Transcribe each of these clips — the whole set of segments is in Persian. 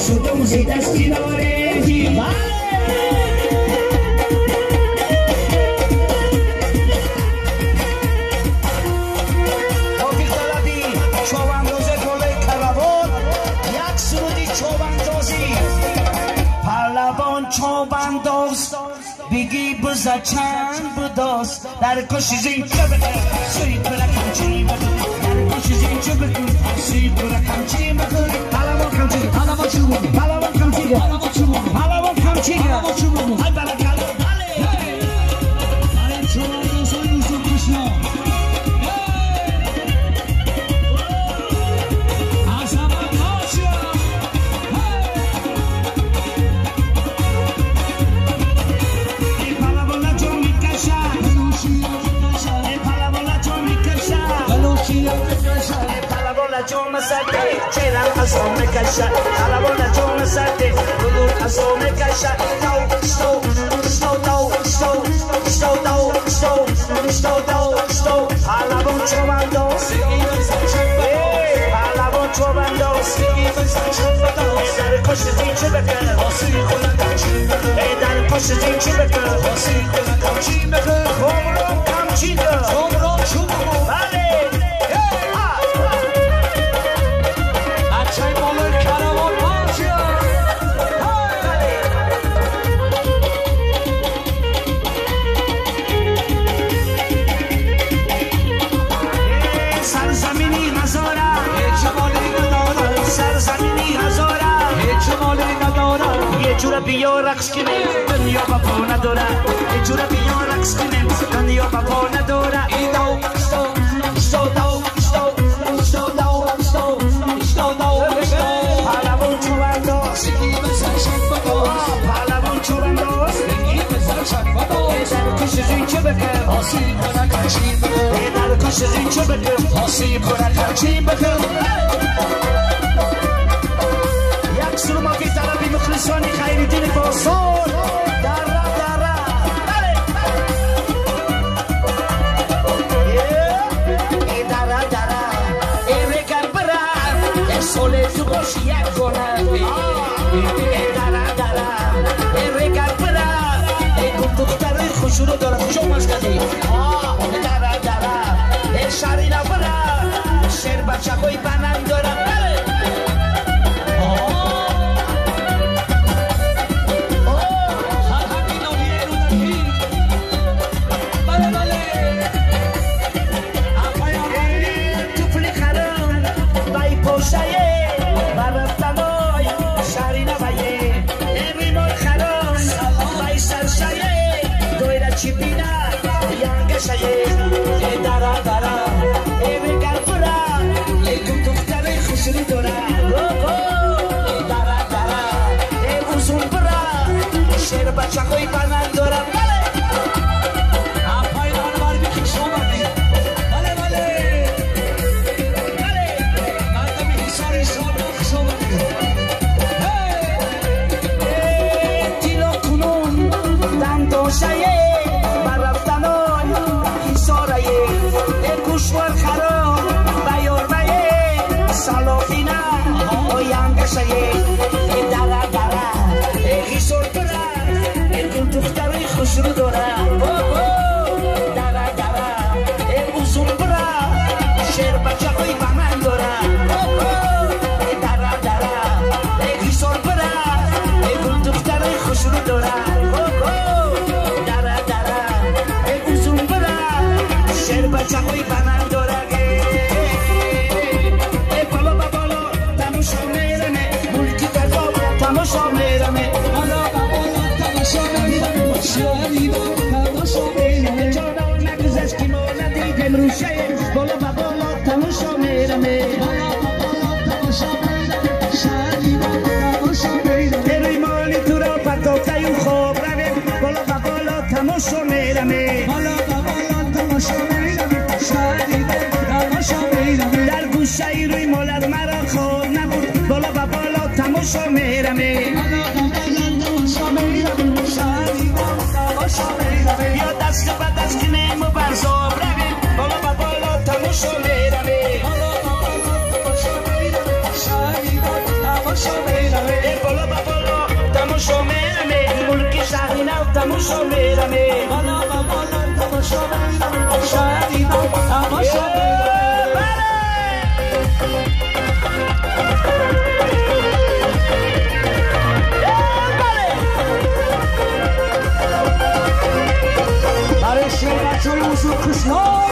شدم ز دست کنارگی چوبانداز بگی بزا چند بداز در کشیزین چه بکن سوی برکم چی بکن در کشیزین چه بکن سوی برکم چی بکن پلوان کم چی پلوان چی بکن پلوان کم چی پلوان چی بکن پلوان کم چی پلوان چی بکن های بلکل برای چوبانداز های یوسف کشنا جوم ساته چرا ازم کشا حالا جوم ساته کلو ازم کشا تو حالا چوبانداز حالا چوبانداز در کشتی چه بکن در کشتی چه بکن خمرو کم چی بله جورا بیا رقص کنیم دنیا با پا نداره جورا بیا رقص کنیم دنیا با پا نداره پهلوان چوبانداز پهلوان چوبانداز در کشیزین چه بکن در کشیزین چه بکن چی بکن یک سلماکی طلبی مخلصانی خیری دین باسون دره ای رکر برم ای سوله تو باشی یک کنم ای رکر برم ای گم دختر خوش رو دارم شو مسکدی ای شری نبرم شیر بچه کوی بنم دارم Chacoy panandora, vale. Apailan var bir kişi olmadı. Vale. Nerede bir hisari kişi olmadı. Tilo kunun tanto şaye, baraptanoy hisoraye. Kuşvar karo, bayor baye, salofina, oyanga şaye. Dara, hisor para. دختری خوش رو دارم دره اوزون برا شیر بچه های با من دارم دره گیسار برا گل دختری خوش رو دارم دره اوزون برا شیر بچه های با من دارم بالا با بالا تماشا میرمه ملکی تقاب تماشا میرمه بالا با بالا تماشا میرمه بالا با بالا تماشا میرمه دروی مالی تو را پتاکه و خواب رویم بالا با بالا تماشا میرمه در گوشه ای روی مالت مرا خواب نبود بالا با بالا تماشا میرمه یا دست به دست کنیم و برزاب رویم بالا با بالا تماشا میرمه ببینمه بالا و بالا تماشا ببینم شهریدم تماشا برای شیر بچه های حضور کشنا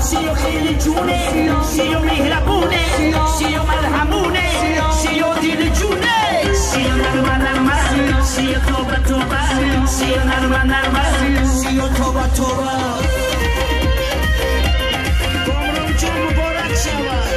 سیو خیلی جونه سیو مهربونه سیو مرحمونه سیو دیل جونه سیو نرمه سیو توبه توبه سیو نرمه سیو توبه توبه عمرم جون مبارک شود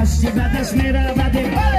دستی بدش میره بده